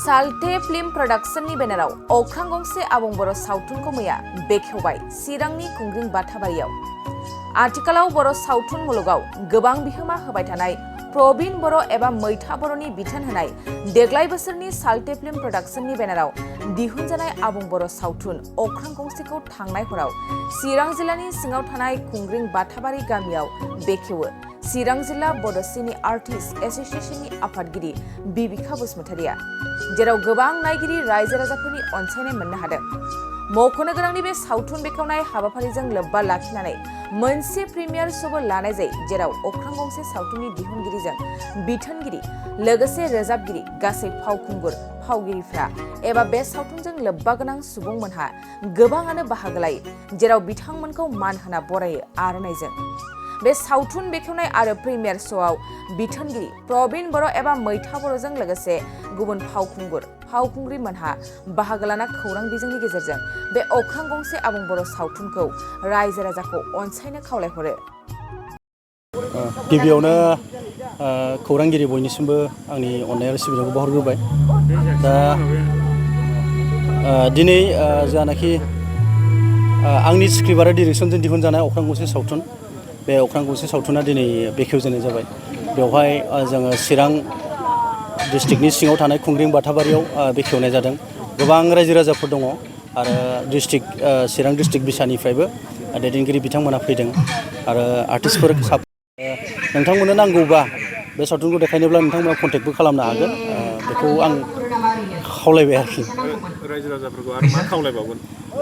साल्टे film प्रडाक्शननि बेनाराव अख्रां गंसे आबुं बर' सावथुनखौ मैया बेखेवबाय चिरांनि खुंग्रिं बाथाबारियाव। आथिखालाव बर' सावथुन मुलुगाव गोबां बिहोमा होबाय थानाय प्रबीण बर' एबा मैथा बर'नि बिथोन होनाय देग्लाय बोसोरनि साल्टे फिल्म प्रडाक्शननि बेनाराव दिहुनजानाय आबुं बर' सावथुन अख्रां गंसेखौ थांनाय हराव चिरां जिल्लानि सिङाव थानाय खुंग्रिं बाथाबारि गामियाव बेखेवो चिरां जिल्ला बड' सिने आर्टिस्ट एस'सिएशननि आफादगिरि बिबिका बसुमतारिया, जेराव गोबां नायगिरि रायजो राजाफोरनि अनसायनाय मोननो हादों। मख'नो गोनांनि बे सावथुन बेखेवनाय हाबाफारिजों लोब्बा लाखिनानै मोनसे प्रिमियार श'बो लानाय जायो, जेराव अख्रां गंसे सावथुननि दिहुनगिरिजों बिथोनगिरि लोगोसे रोजाबगिरि गासै फावखुंगुर फावगिरिफ्रा एबा बे सावथुनजों लोब्बा गोनां सुबुंमोनहा गोबाङानो बाहागो लायो, जेराव बिथांमोनखौ मान होना बरायो आर'नाइजों। बे सावथुन बेखेवनाय आरो प्रिमियार श'आव बिथोनगिरि प्रबीण बर' एबा मैथा बर'जों लोगोसे गुबुन फावखुंगुर फावखुंग्रिमोनहा बाहागो लाना खौरां बिजोंनि गेजेरजों बे अख्रां गंसे आबुं बर' सावथुनखौ रायजो राजाखौ अनसायनो खावलायहरो। गिबियावनो खौरांगिरि बयनिसिमबो आंनि अननाय आरो सिबिनायखौ बावहरग्रोबाय। दा दिनै जानाखि आंनि स्क्रिप्ट आरो डिरेक्सनजों दिहुनजानाय अख्रां गंसे सावथुन, बे अख्रां गंसे सावथुना दिनै बेखेवजेननाय जाबाय। बेवहाय जोङो चिरां डिस्ट्रिक्टनि सिङाव थानाय खुंग्रिं बाथाबारियाव बेखेवनाय जादों। गोबां रायजो राजाफोर दङ आरो चिरां डिस्ट्रिक्ट बिसानिफ्रायबो दैदेनगिरि बिथांमोना फैदों आरो आर्टिस्टफोर नोंथांमोननो नांगौबा बे सावथुनखौ देखायनोब्ला नोंथांमोना कन्टेक्टबो खालामनो हागोन, बेखौ आं खावलायबाय आरोखि। रायजो राजाफोरखौ आरो मा खावलायबावगोन?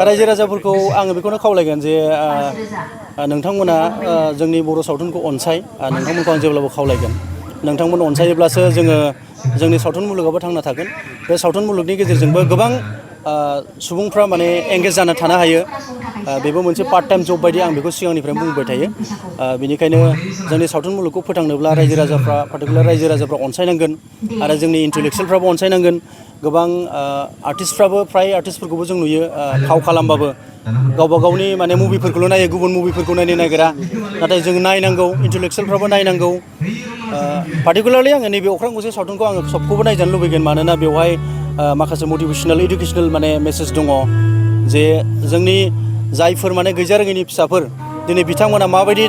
रायजो राजाफोरखौ आङो बेखौनो खावलायगोन जे नोंथांमोना जोंनि बर' सावथुनखौ अनसाय, नोंथांमोनखौ आं जेब्लाबो खावलायगोन। नोंथांमोन अनसायोब्लासो जोङो जोंनि सावथुन मुलुगाबो थांना थागोन। बे सावथुन मुलुगनि गेजेरजोंबो गोबां सुबुंफ्रा माने एंगेज जाना थानो हायो। बेबो मोनसे पार्ट टाइम जब बायदि आं बेखौ सिगांनिफ्रायनो बुंबाय थायो। बेनिखायनो जोंनि सावथुन मुलुगखौ फोथांनोब्ला रायजो राजाफ्रा पार्टिकुलार रायजो राजाफ्रा अनसायनांगोन आरो जोंनि इन्टेलेक्सुयेलफ्राबो अनसायनांगोन। गोबां आर्टिस्टफ्राबो फ्राय आर्टिस्टफोरखौबो जों नुयो फाव खालामबाबो गावबा गावनि माने मुभिफोरखौल' नायो, गुबुन मुभिफोरखौ नायनो नागिरा। नाथाय जों नायनांगौ, इन्टेलेक्सुयेलफ्राबो नायनांगौ। पार्टिकुलारलि आङो नैबे अख्रां गंसे सावथुनखौ आङो सबखौबो नायजानो लुबैगोन, मानोना बेवहाय माखासे मटिभेसनेल इडुकेसनेल माने मेसेज दङ जे जोंनि जायफोर माने गैजा रोङैनि फिसाफोर दिनै बिथांमोना माबायदि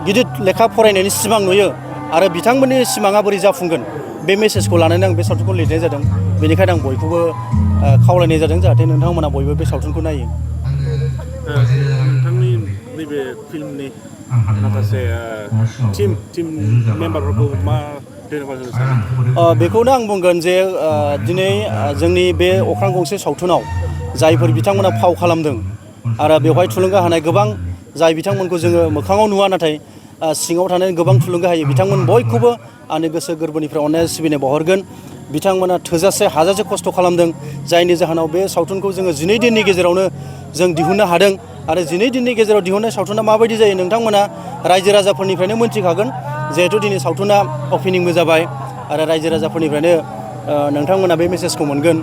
गिदिर लेखा फरायनायनि सिमां नुयो आरो बिथांमोननि सिमाङा बोरै जाफुंगोन, बे मेसेजखौ लानानै आं बे सावथुनखौ लिरनाय जादों। बेनिखायनो आं बयखौबो खावलायनाय जादों जाहाथे नोंथांमोना बयबो बे सावथुनखौ नायो। नोंथांनि नैबे फिल्मनि माखासे टिम मेम्बारफोरखौ मा धन्यबाद होनो सानो? बेखौनो आं बुंगोन जे दिनै जोंनि बे अख्रां गंसे सावथुनाव जायफोर बिथांमोना फाव खालामदों आरो बेवहाय थुलुंगा होनाय गोबां जाय बिथांमोनखौ जोङो मोखाङाव नुवा नाथाय सिङाव थानानै गोबां थुलुंगा होयो, बिथांमोन बयखौबो आंनि गोसो गोरबोनिफ्राय अननाय सिबिनाय बावहरगोन। बिथांमोना थोजासे हाजासे खस्थ' खालामदों, जायनि जाहोनाव बे सावथुनखौ जोङो 12 दिननि गेजेरावनो जों दिहुननो हादों आरो 12 दिननि गेजेराव दिहुननाय सावथुना माबायदि जायो नोंथांमोना रायजो राजाफोरनिफ्रायनो मोनथिखागोन। जिहेथु दिनै सावथुना अपेनिंबो जाबाय आरो रायजो राजाफोरनिफ्रायनो नोंथांमोना बे मेसेजखौ मोनगोन।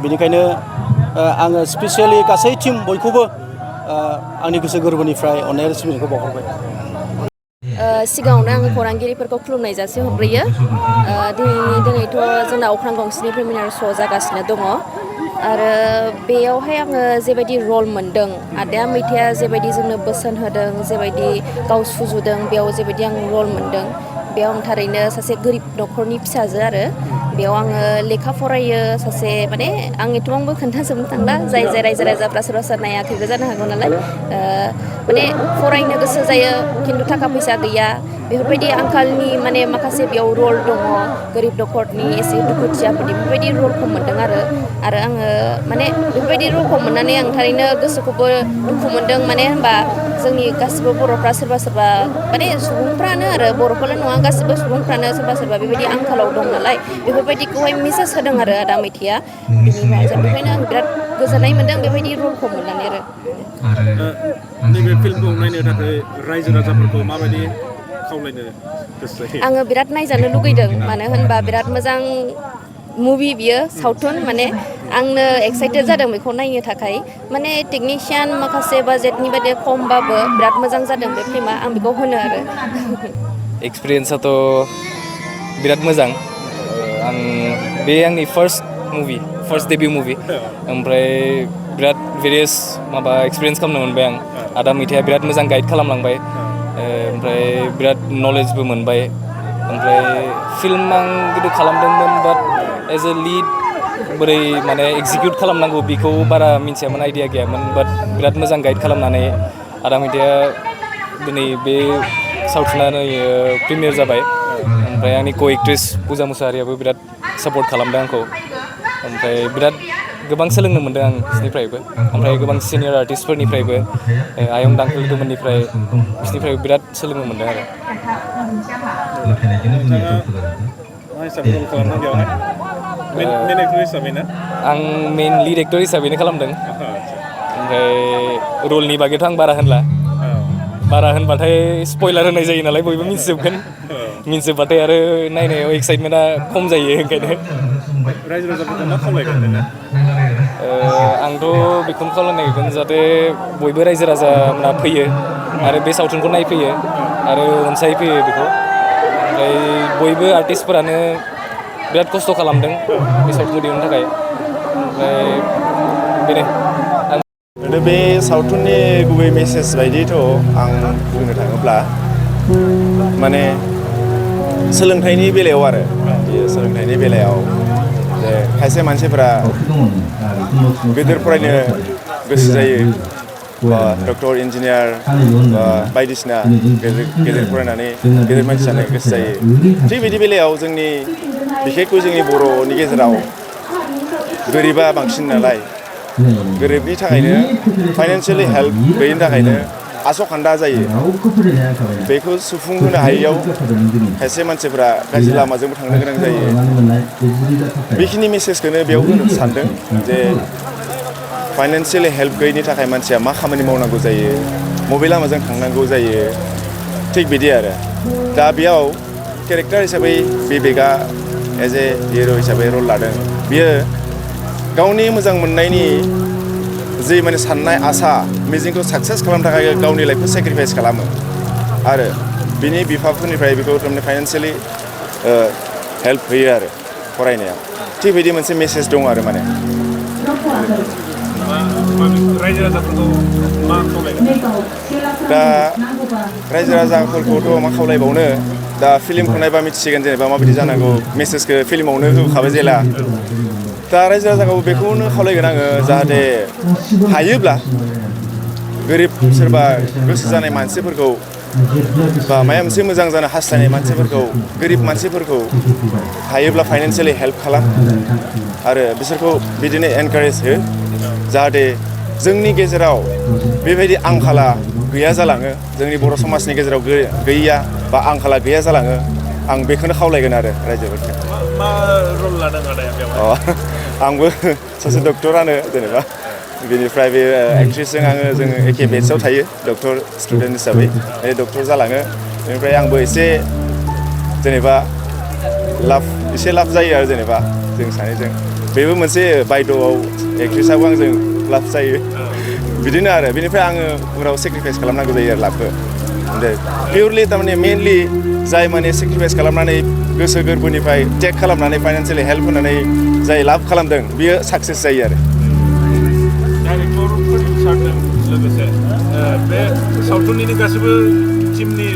बेनिखायनो आङो स्पेसियेलि गासै टिम बयखौबो आंनि गोसो गोरबोनिफ्राय अननाय आरो सिबिनायखौ बावहरबाय। सिगाङावनो आङो खौरांगिरिफोरखौ खुलुमनाय जासिहरग्रोयो। दिनैथ' जोंना अख्रां गंसेनि प्रिमियार श' जागासिनो दङ आरो बेयावहाय आङो जेबायदि रल मोनदों, आदाया मैथाया जेबायदि जोंनो बोसोन होदों, जेबायदि गाव सुजुदों, बेयाव जेबायदि आं रल मोनदों, बेयाव आं थारैनो सासे गोरिब न'खरनि फिसाजो आरो बेयाव आङो लेखा फरायो सासे माने आं एथबांबो खोन्थाजोबनो थांला, जाय रायजो राजाफ्रा सोरबा सोरबा नायाखैबो जानो हागौ नालाय, माने फरायनो गोसो जायो खिन्थु थाखा फैसा गैया, बेफोरबायदि आंखालनि माने माखासे बेयाव रल दङ। गोरिब न'खरनि एसे दुखुथियाफोरनि बेफोरबायदि रलखौ मोनदों आरो आङो माने बेफोरबायदि रलखौ मोननानै आं थारैनो गोसोखौबो दुखु मोनदों। माने होनबा जोंनि गासिबो बर'फ्रा सोरबा सोरबा माने सुबुंफ्रानो आरो बर'फोरल' नङा, गासिबो सुबुंफ्रानो सोरबा सोरबा बेबायदि आंखालाव दं नालाय, बेफोरबायदिखौहाय मेसेज होदों आरो आदा मैथाया। बेनिखायनो आं बिराद गोजोननाय मोन्दों बेबायदि रलखौ मोननानै आरो। नैबे फिल्मखौ नायनो थाखाय रायजो राजाफोरखौ माबायदि खावलायनो गोसो जायो? आङो बिराद नायजानो लुगैदों, मानो होनबा बिराद मोजां मुभि बियो सावथुन, माने आंनो एक्साइटेड जादों बेखौ नायनो थाखाय। माने टेकनिशियान माखासे बाजेटनि बायदि खमबाबो बिराद मोजां जादों बे फिल्मा, आं बेखौ होनो आरो। एक्सपिरियेन्सआथ' बिराद मोजां। बे आंनि first movie first debut movie ओमफ्राय बिराद भेरियास माबा एक्सपिरियेन्स खालामनो मोनबाय आं आदा मैथाया बिराद मोजां गाइड खालामलांबाय ओमफ्राय बिराद नलेजबो मोनबाय ओमफ्राय फिल्म आं गोदो खालामदोंमोन बाट एज ए लिड बोरै माने एक्जिकिउट खालामनांगौ बेखौ बारा मिथियामोन आइडिया गैयामोन बाट बिराद मोजां गाइड खालामनानै आदा मैथाया दिनै बे सावथुना नै प्रिमियार जाबाय ओमफ्राय आंनि को एक्ट्रेस पुजा मुसाहारियाबो बिराद सापर्ट खालामदों आंखौ ओमफ्राय बिराद गोबां सोलोंनो मोन्दों आं बिसोरनिफ्रायबो ओमफ्राय गोबां सिनियर आर्टिस्टफोरनिफ्रायबो आयं दांखोल लोगोमोननिफ्राय बिसोरनिफ्रायबो बिराद सोलोंनो मोन्दों आरो आं मेन लिड एक्टर हिसाबैनो खालामदों ओमफ्राय रलनि बागैथ' आं बारा होनला बारा होनबाथाय स्पयलार होनाय जायो नालाय बयबो मिथिजोबगोन मिथिजोबबाथाय आरो नायनायाव एक्साइटमेन्टआ खम जायो ओंखायनो रायजो राजाफोरखौ मा खावलायगोन नोङो आंथ' बेखौनो खावलायनायगोन जाहाथे बयबो रायजो राजाफोरा फैयो आरो बे सावथुनखौ नायफैयो आरो अनसायफैयो बेखौ ओमफ्राय बयबो आर्टिस्टफोरानो बिराद खस्थ' खालामदों बे सावथुनखौ दिहुननो थाखाय ओमफ्राय बेनो बे सावथुननि गुबै मेसेज बायदिथ' आं बुंनो थाङोब्ला माने सोलोंथाइनि बेलायाव आरो बेयो सोलोंथाइनि बेलायाव जे खायसे मानसिफोरा गेदेर फरायनो गोसो जायो बा डक्टर इन्जिनियार बा बायदिसिना गेदेर फरायनानै गेदेर मानसि जानो गोसो जायो थिग बिदि बेलायाव जोंनि बिखेखকৈ जोंनि बर'नि गेजेराव गोरिबा बांसिन नालाय गोरिबनि थाखायनो फाइनान्सियेलि हेल्प गैयिनि थाखायनो आस'खान्दा जायो बेखौ सुफुंहोनो हायैयाव खायसे मानसिफोरा गाज्रि लामाजोंबो थांनो गोनां जायो बेखिनि मेसेजखौनो बेयाव होनो सानदों जे फाइनान्सियेलि हेल्प गैयिनि थाखाय मानसिया मा खामानि मावनांगौ जायो बबे लामाजों थांनांगौ जायो थिग बिदि आरो दा बेयाव केरेक्टार हिसाबै बिबेकआ एज ए हिर' हिसाबै रल लादों बियो गावनि मोजां मोननायनि जि माने साननाय आसा मिजिंखौ साक्सेस खालामनो थाखाय गावनि लाइफखौ सेक्रिफाइस खालामो आरो बिनि बिफाफोरनिफ्राय बेखौ थारमाने फाइनान्सियेलि हेल्प होयो आरो फरायनायाव थिग बिदि मोनसे मेसेज दं आरो माने रायजो राजाफोरखौ मा खावलायगोन दा रायजो राजाफोरखौथ' मा खावलायबावनो दा फिल्मखौ नायबा मिथिसिगोन जेनेबा माबायदि जानांगौ मेसेजखौ फिल्मावनो होखाबाय जेला दा रायजो राजाखौ बेखौनो खावलायगोन आङो जाहाथे हायोब्ला गोरिब सोरबा गोसो जानाय मानसिफोरखौ बा माबा मोनसे मोजां जानो हास्थायनाय मानसिफोरखौ गोरिब मानसिफोरखौ हायोब्ला फाइनान्सियेलि हेल्प खालाम आरो बिसोरखौ बिदिनो एनकारेज हो जाहाथे जोंनि गेजेराव बेबायदि आंखाला गैया जालाङो जोंनि बर' समाजनि गेजेराव गैया बा आंखाला गैया जालाङो आं बेखौनो खावलायगोन आरो रायजोफोरखौ मा रल लादों आदाया बेयाव आंबो सासे डक्टरानो जेनेबा बेनिफ्राय बे एक्ट्रेसजों जोङो एखे बेटसआव थायो डक्टर स्टुडेन्ट हिसाबै डक्टर जालाङो बेनिफ्राय आंबो एसे जेनेबा एसे लाभ जायो आरो जेनेबा जों सानैजों बेबो मोनसे बायद'आव एक्ट्रेसआबो आंजों लाभ जायो बिदिनो आरो बेनिफ्राय आङो उनाव सेक्रिफाइस खालामनांगौ जायो आरो लाभखौ पियरलि थारमाने मेनलि जाय माने सेक्रिफाइस खालामनानै गोसो गोरबोनिफ्राय टेक खालामनानै फाइनान्सियेलि हेल्प होनानै जाय लाभ खालामदों बियो साक्सेस जायो आरो डाइरेक्टरफोरनि सारजों लोगोसे बे सावथुननि गासैबो टिमनि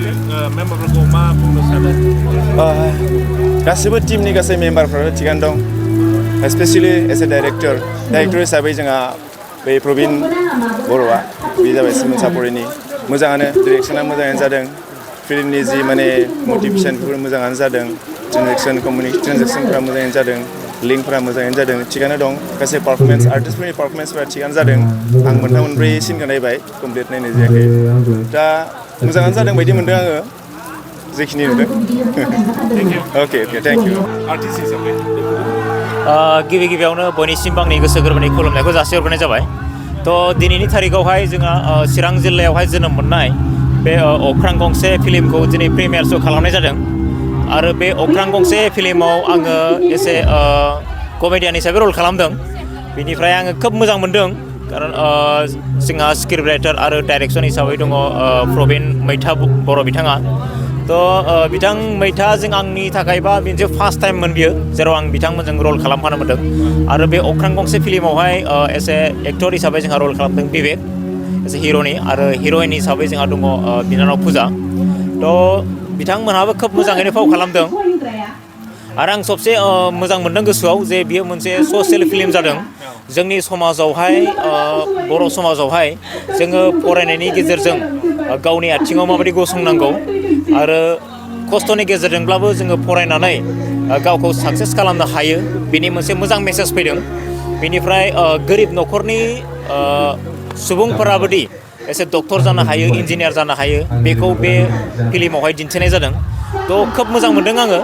मेम्बारफोरखौ मा बुंनो सानो गासैबो टिमनि गासै मेम्बारफ्रानो थिगानो दं स्पेसियेलि एज ए डाइरेक्टर हिसाबै जोंहा बे प्रबिन बर'आ बे जाबाय सिमोन सापरिनि मोजाङानो डिरेक्सना मोजाङानो जादों फिल्मनि जि माने मटिभेसनफोर मोजाङानो जादों ट्रेन्जेक्सनफोरा मोजाङैनो जादों लिंकफोरा मोजाङैनो जादों थिगानो दं गासै पारफरमेन्स आर्टिस्टफोरनि पारफरमेन्सफोरा थिगानो जादं आं मोनथाम मोनब्रै सिनखौ नायबाय कमप्लिट नायनाय जायाखै दा मोजाङानो जादों बायदि मोनदों आङो जेखिनि नुदों अके थेंक इउ आर्टिस्ट हिसाबै गिबि गिबियावनो बयनिसिमबो आंनि गोसो गोरबोनि खुलुमनायखौ जासिहरग्रोनाय जाबाय थ' दिनैनि थारिखआवहाय जोंहा चिरां जिल्लायावहाय जोनोम मोननाय बे अख्रां गंसे फिल्मखौ दिनै प्रिमियार श' खालामनाय जादों आरो बे अख्रां गंसे फिल्माव आङो एसे कमेडियान हिसाबै रल खालामदों बेनिफ्राय आङो खोब मोजां मोनदों खारन जोंहा स्क्रिप्ट राइटार आरो डाइरेक्सन हिसाबै दङ प्रबिन मैथा बर' बिथाङा थ' बिथां मैथाजों आंनि थाखायबा मोनसे फार्स्ट टाइममोन बियो जेराव आं बिथांमोनजों रल खालामफानो मोन्दों आरो बे अख्रां गंसे फिल्मावहाय एसे एक्टर हिसाबै जोंहा रल खालामदों बिबेक एसे हिर'नि आरो हिर'इन हिसाबै जोंहा दङ बिनानाव फुजा थ' बिथांमोनहाबो खोब मोजाङैनो फाव खालामदों आरो आं सबसे मोजां मोनदों गोसोआव जे बियो मोनसे ससियेल फिल्म जादों जोंनि समाजावहाय बर' समाजावहाय जोङो फरायनायनि गेजेरजों गावनि आथिङाव माबायदि गसंनांगौ आरो खस्थ'नि गेजेरजोंब्लाबो जोङो फरायनानै गावखौ साक्सेस खालामनो हायो बेनि मोनसे मोजां मेसेज फैदों बेनिफ्राय गोरिब न'खरनि सुबुंफोराबोदि एसे डक्टर जानो हायो इन्जिनियार जानो हायो बेखौ बे फिल्मावहाय दिन्थिनाय जादों थ' खोब मोजां मोनदों आङो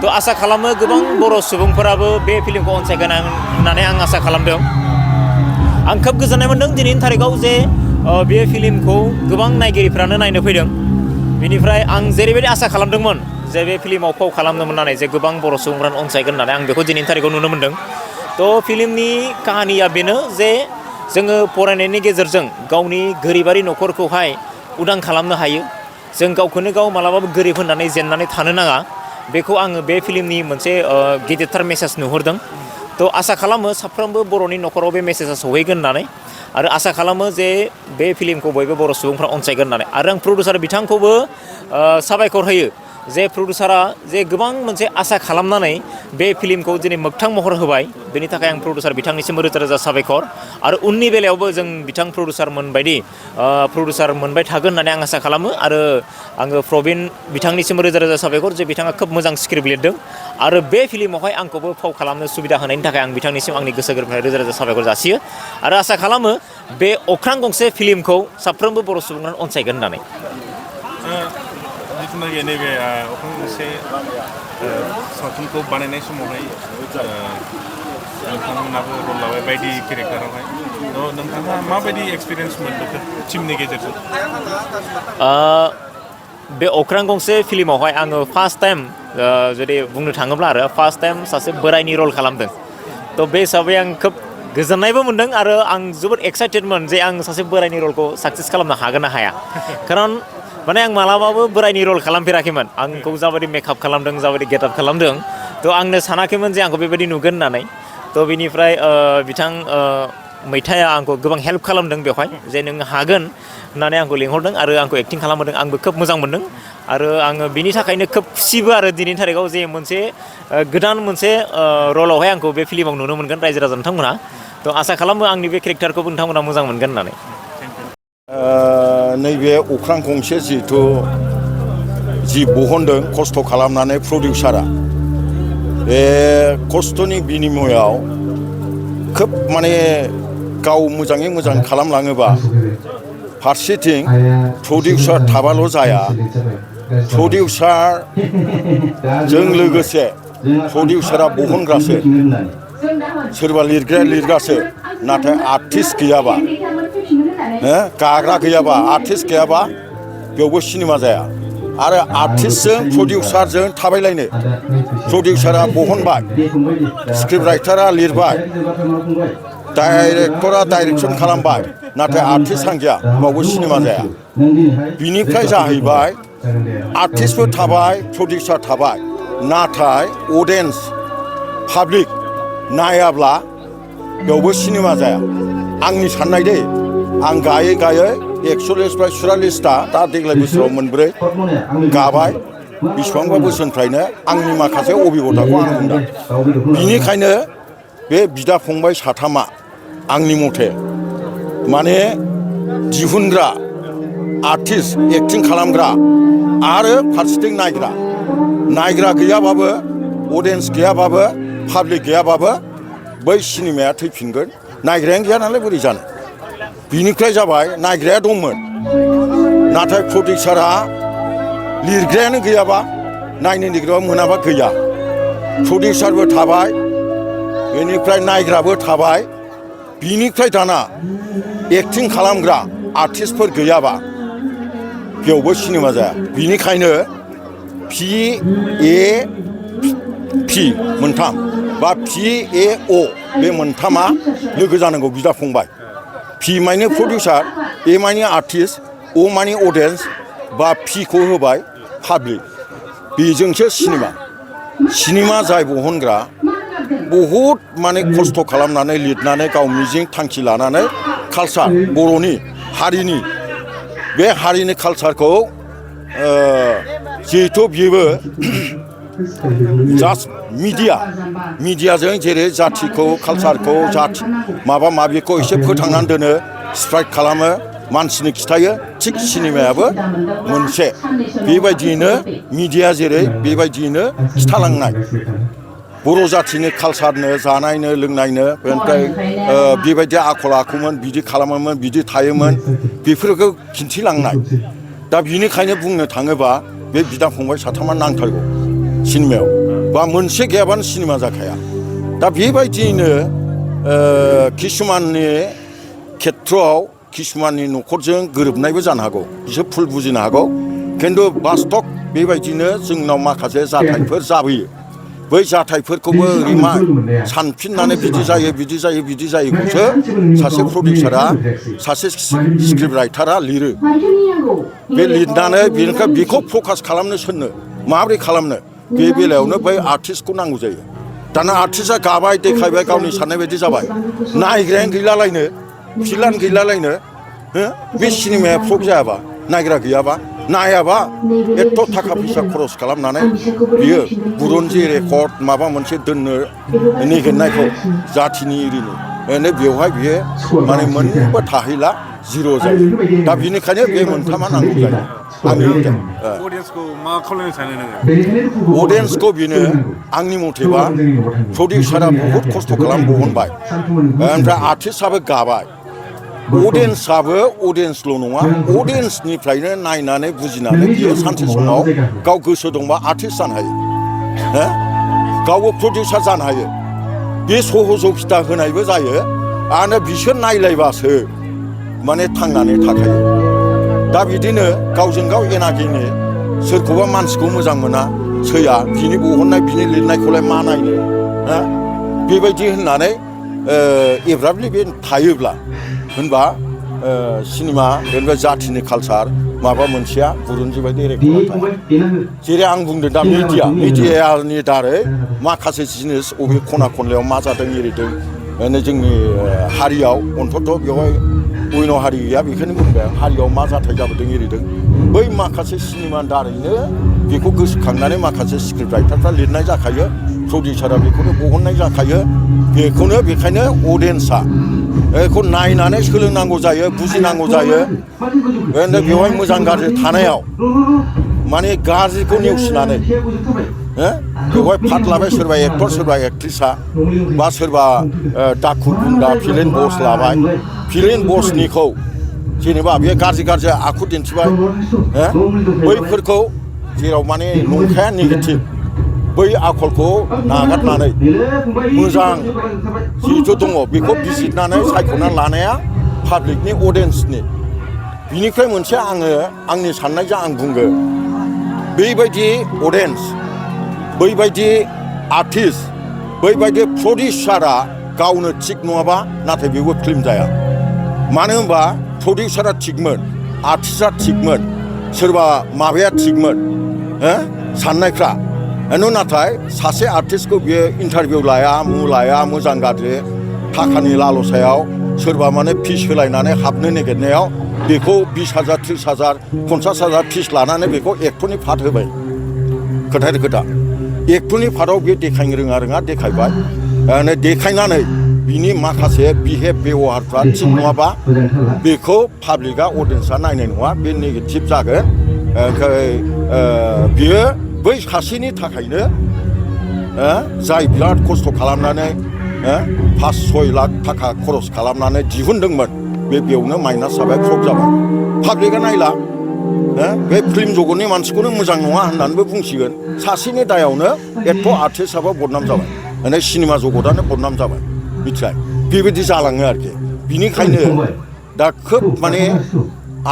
थ' आसा खालामो गोबां बर' सुबुंफोराबो बे फिल्मखौ अनसायगोन होननानै आं आसा खालामदों आं खोब गोजोननाय मोनदों दिनैनि थारिखआव जे बे फिल्मखौ गोबां नायगिरिफ्रानो नायनो फैदों बेनिफ्राय आं जेरैबायदि आसा खालामदोंमोन जे बे फिल्माव फाव खालामनो मोननानै जे गोबां बर' सुबुंफ्रानो अनसायगोन होननानै आं बेखौ दिनैनि थारिखआव नुनो मोनदों थ' फिल्मनि काहानिया बेनो जे जोङो फरायनायनि गेजेरजों गावनि गोरिबारि न'खरखौहाय उदां खालामनो हायो जों गावखौनो गाव मालाबाबो गोरिब होननानै जेननानै थानो नाङा बेखौ आङो बे फिल्मनि मोनसे गिदिरथार मेसेज नुहुरदों थ' आसा खालामो साफ्रोमबो बर'नि न'खराव बे मेसेजआ सहैगोन होननानै आरो आसा खालामो जे बे फिल्मखौ बयबो बर' सुबुंफ्रा अनसायगोन होननानै आरो आं प्रडिउसार बिथांखौबो साबायखर होयो जे प्रडिउसारा जे गोबां मोनसे आसा खालामनानै बे फिल्मखौ दिनै मोगथां महर होबाय बेनि थाखाय आं प्रडिउसार बिथांनिसिम रोजा रोजा साबायखर आरो उननि बेलायावबो जों बिथां प्रडिउसारमोन बायदि प्रडिउसार मोनबाय थागोन होननानै आं आसा खालामो आरो आङो प्रबिन बिथांनिसिम रोजा रोजा साबायखर जे बिथाङा खोब मोजां स्क्रिप्ट लिरदों आरो बे फिल्मावहाय आंखौबो फाव खालामनो सुबिदा होनायनि थाखाय आं बिथांनिसिम आंनि गोसो गोरबोनिफ्राय रोजा रोजा साबायखर जासियो आरो आसा खालामो बे अख्रां गंसे फिल्मखौ साफ्रोमबो बर' सुबुंफ्रानो अनसायगोन होननानै जिथुनाखि नैबे अख्रां गंसे सावथुनखौ बानायनाय समावहाय नोंथांमोनाबो रल लाबाय बायदि केरेक्टारावहाय नोंथाङा माबायदि एक्सपिरियेन्स मोनदों टिमनि गेजेरजों बे अख्रां गंसे फिल्मावहाय आङो फार्स्ट टाइम जुदि बुंनो थाङोब्ला आरो फार्स्ट टाइम सासे बोराइनि रल खालामदों थ' बे हिसाबै आं खोब गोजोननायबो मोनदों आरो आं जोबोद एक्साइटेडमोन जे आं सासे बोराइनि रलखौ साक्सेस खालामनो हागोन ना हाया खारन माने आं मालाबाबो बोराइनि रल खालामफेराखैमोन आंखौ जाबायदि मेकआप खालामदों जाबायदि गेटआप खालामदों थ' आंनो सानाखैमोन जे आंखौ बेबायदि नुगोन होननानै थ' बिनिफ्राय बिथां मैथाया आंखौ गोबां हेल्प खालामदों बेवहाय जे नों हागोन होननानै आंखौ लिंहरदों आरो आंखौ एक्टिं खालामहोदों आंबो खोब मोजां मोनदों आरो आङो बिनि थाखायनो खोब खुसिबो आरो दिनैनि थारिखआव जे मोनसे गोदान मोनसे रलावहाय आंखौ बे फिल्माव नुनो मोनगोन रायजो राजा नोंथांमोना थ' आसा खालामो आंनि बे केरेक्टारखौबो नोंथांमोना मोजां मोनगोन होननानै नैबे अख्रां गंसे जिहेथु जि बहनदों खस्थ' खालामनानै प्रडिउसारा बे खस्थ'नि बिनिमयआव खोब माने गाव मोजाङै मोजां खालामलाङोबा फारसेथिं प्रडिउसार थाबाल' जाया प्रडिउसारजों लोगोसे प्रडिउसारा बहनग्रासो सोरबा लिरग्राया लिरग्रासो नाथाय आर्टिस्ट गैयाबा गाग्रा गैयाबा आर्टिस्ट गैयाबा बेयावबो सिनेमा जाया आरो आर्टिस्टजों प्रडिउसारजों थाबायलायनो प्रडिउसारा बहनबाय स्क्रिप्ट राइटारा लिरबाय डाइरेक्टरा डाइरेक्सन खालामबाय नाथाय आर्टिस्ट हांगिया बावबो सिनेमा जाया बिनिफ्राय जाहैबाय आर्टिस्टबो थाबाय प्रडिउसार थाबाय नाथाय अडियेन्स पाब्लिक नायाब्ला बेयावबो सिनेमा जाया आंनि साननाय दै आं गायै गायै 41-44टा दा देग्लाय बोसोराव मोनब्रै गाबाय बेसेबांबा बोसोरनिफ्रायनो आंनि माखासे अभिगथाखौ आं बुंदों बिनिखायनो बे बिदा फंबाय साथामा आंनि मथे माने दिहुनग्रा आर्टिस्ट एक्टिं खालामग्रा आरो फारसेथिं नायग्रा गैयाबाबो अडियेन्स गैयाबाबो पाब्लिक गैयाबाबो बै सिनेमाया थैफिनगोन नायग्रायानो गैया नालाय बोरै जानो बिनिफ्राय जाबाय नायग्राया दंमोन नाथाय प्रडिउसारा लिरग्रायानो गैयाबा नायनो नागिरबा मोनाबा गैया प्रडिउसारबो थाबाय बेनिफ्राय नायग्राबो थाबाय बिनिफ्राय दाना एक्टिं खालामग्रा आर्टिस्टफोर गैयाबा बेयावबो सिनेमा जाया बिनिखायनो PAP मोनथाम बा PAO बे मोनथामा लोगो जानांगौ बिदा फंबाय P माने प्रडिउसार A माने आर्टिस्ट O माने अडियेन्स बा P खौ होबाय पाब्लिक बेजोंसो सिनेमा जाय बहनग्रा बहुद माने खस्थ' खालामनानै लिरनानै गाव मिजिं थांखि लानानै कालसार बर'नि हारिनि बे हारिनि कालसारखौ जिहेथु बेबो जास्ट मिडियाजों जेरै जाथिखौ कालसारखौ जाथि माबा माबिखौ एसे फोथांनानै दोनो स्प्राइड खालामो मानसिनो खिथायो थिग सिनेमायाबो मोनसे बेबायदियैनो मिडिया जेरै बेबायदियैनो खिथालांनाय बर' जाथिनि कालसारनो जानायनो लोंनायनो ओमफ्राय बेबायदि आखल आखुमोन बिदि खालामोमोन बिदि थायोमोन बेफोरखौ खिन्थिलांनाय दा बिनिखायनो बुंनो थाङोबा बे बिदा फंबाय साथामा नांथारगौ सिनेमायाव बा मोनसे गैयाबानो सिनेमा जाखाया दा बेबायदियैनो किसुमाननि खेथ्रआव किसुमाननि न'खरजों गोरोबनायबो जानो हागौ बिसोर भुल बुजिनो हागौ खिन्थु बास्तब बेबायदिनो जोंनाव माखासे जाथायफोर जाबोयो बै जाथायफोरखौबो ओरैमा सानफिननानै बिदि जायोखौसो सासे प्रडिउसारा सासे स्क्रिप्ट राइटारा लिरो बे लिरनानै बेनिफ्राय बेखौ फकास खालामनो सोरनो माबोरै खालामनो बे बेलायावनो बै आर्टिस्टखौ नांगौ जायो दाना आर्टिस्टआ गाबाय देखायबाय गावनि साननाय बायदि जाबाय नायग्रायानो गैलालायनो फिल्मानो गैलालायनो बे सिनेमाया फ्लप जायाबा नायग्रा गैयाबा नायाबा एथ' थाखा फैसा खरस खालामनानै बियो बुरन्जि रेकर्ड माबा मोनसे दोननो नागिरनायखौ जाथिनि एरिनि बेवहाय बियो माने मोनबो थाहैला जिर' जायो दा बिनिखायनो बे मोनथामा नांगौ जायो आंनि अडियन्सखौ मा खालामनो सानो नोङो अडियन्सखौ बेनो आंनि मथेबा प्रडिउसारा बहुद खस्थ' बहनबाय ओमफ्राय आर्टिस्टआबो गाबाय अडियन्सआबो अडियन्सल' नङा अडियन्सनिफ्रायनो नायनानै बुजिनानै बियो सानसे समाव गाव गोसो दंबा आर्टिस्ट जानो हायो गावबो प्रडिउसार जानो हायो बे सहजगिता होनायबो जायो आरो बिसोर नायलायबासो माने थांनानै थाखायो दा बिदिनो गावजों गाव एनागिनि सोरखौबा मानसिखौ मोजां मोना सैया बिनि बहननाय बिनि लिरनायखौलाय मा नायनो बेबायदि होननानै एब्राबलि बे थायोब्ला होनबा सिनेमा बेनिफ्राय जाथिनि कालसार माबा मोनसेया बुरुन्जि बायदि रेकर्ड जेरै आं बुंदों दा मिडियानि दारै माखासे जिनिस बबे खना खनलायाव मा जादों एरिदों जोंनि हारियाव अन्तत बेवहाय अयन' हारि गैया बेखौनो बुंबाय हारियाव मा जाथाय जाबोदों एरिदों बै माखासे सिनेमानि दारैनो बेखौ गोसोखांनानै माखासे स्क्रिप्ट राइटारफ्रा लिरनाय जाखायो प्रडिउसारा बेखौनो बहननाय जाखायो बेखायनो अडियन्सआ बेखौ नायनानै सोलोंनांगौ जायो बुजिनांगौ जायो बेवहाय मोजां गाज्रि थानायाव माने गाज्रिखौ नेवसिनानै बेवहाय पार्ट लाबाय सोरबा एक्टर सोरबा एक्ट्रिसा बा सोरबा डाकु गुन्दा फिल्म बस लाबाय फिल्म बसनिखौ जेनेबा बे गाज्रि आखु दिन्थिबाय बैफोरखौ जेराव माने नंखाया नेगेटिभ बै आखलखौ नागारनानै मोजां जिहेथु दङ बेखौ बिजिरनानै सायख'ना लानाया पाब्लिकनि अडियन्सनि बिनिफ्राय मोनसे आङो आंनि साननायजों आं बुंगोन बैबायदि अडियन्स बैबायदि आर्टिस्ट बैबायदि प्रडिउसारा गावनो थिग नङाबा नाथाय बेबो फिल्म जाया मानो होनबा प्रडिउसारा थिगमोन आर्टिस्टआ थिगमोन सोरबा माबाया थिगमोन साननायफ्रा नाथाय सासे आर्टिस्टखौ बियो इन्टारभिउ लाया मोजां गाज्रि थाखानि लालसायाव सोरबा माने फिस होलायनानै हाबनो नागिरनायाव बेखौ 20,000 30,000 50,000 फिस लानानै बेखौ एक्टरनि फाट होबाय खोथा एक्टरनि फाटआव बे देखायनो रोङा देखायबाय देखायनानै बिनि माखासे बिहेभ बेबहारफ्रा थिग नङाबा बेखौ पाब्लिकआ अडियन्सआ नायनाय नङा बे नेगेटिभ जागोन बियो बै सासेनि थाखायनो जाय बिराद खस्थ' खालामनानै 5-6 लाख थाखा खरस खालामनानै दिहुनदोंमोन बेयावनो माइनास जाबाय फ्लप जाबाय पाब्लिकआ नायला बे फिल्म जगतनि मानसिखौनो मोजां नङा होननानैबो बुंसिगोन सासेनि दायावनो एथ' आर्टिस्टआबो बदनाम जाबाय सिनेमा जगतआनो बदनाम जाबाय मिथिबाय बेबायदि जालाङो आरोखि बिनिखायनो दा खोब माने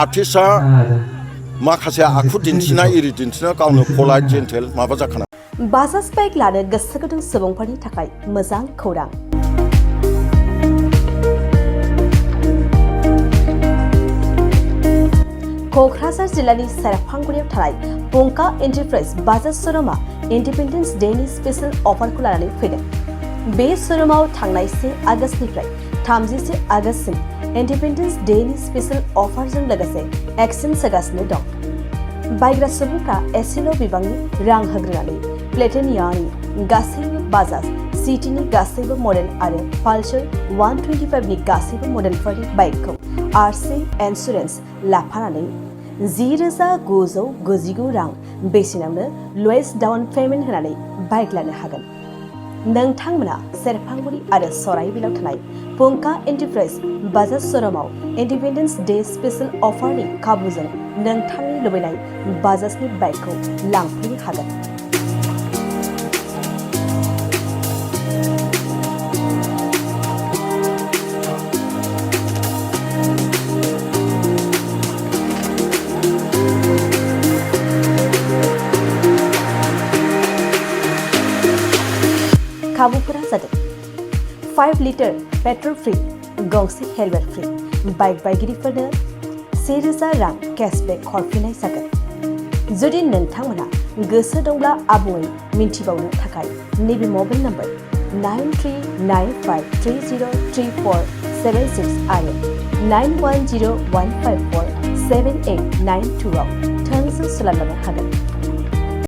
आर्टिस्टआ माखासे आखु दिन्थिनाय एरि दिन्थिनाय गावनो पलाइट जेन्टेल माबा जाखानाय बाजाज बाइक लानो गोसो गुदुं सुबुंफोरनि थाखाय मोजां खौरां क'क्राझार जिल्लानि सेरफांगुरियाव थानाय पंका एन्टारप्राइज बाजाज श'रुमा इन्डिपेन्डेन्स डेनि स्पेशल अफारखौ लानानै फैदों। बे श'रुमाव थांनाय 1 आगस्तनिफ्राय 31 आगस्तसिम इन्डिपेन्डेन्स डेनि स्पेशल अफारजों लोगोसे एक्सचेन्ज होगासिनो दं। बायग्रा सुबुंफ्रा एसेल' बिबांनि रां होग्रोनानै प्लेटिनियानि गासैबो बाजाज सिटिनि गासैबो मडेल आरो पालसार 125नि गासैबो मडेलफोरनि बाइकखौ आरसि इन्सुरेन्स लाफानानै 10,999 रां बेसेनावनो लवेस्ट डाउन पेमेन्ट होनानै बाइक लानो हागोन। नोंथांमोना सेरफांगुरि आरो सराइबिलाव थानाय पंका एन्टारप्राइज बाजाज श'रुमाव इन्डिपेन्डेन्स डे स्पेशल अफारनि खाबुजों नोंथांनि लुबैनाय बाजाजनि बाइकखौ लांफैनो हागोन। खाबुफोरा जादों 5 लिटार पेट्रल फ्री, गंसे हेलमेट फ्री, बाइक बायगिरिफोरनो 1,000 रां केशबेक हरफिननाय जागोन। जुदि नोंथांमोना गोसो दंब्ला आबुङै मिन्थिबावनो थाखाय नैबे मबाइल नम्बर 9395303476 आरो 9101547892 आव थोंजों सोलायलांनो हागोन।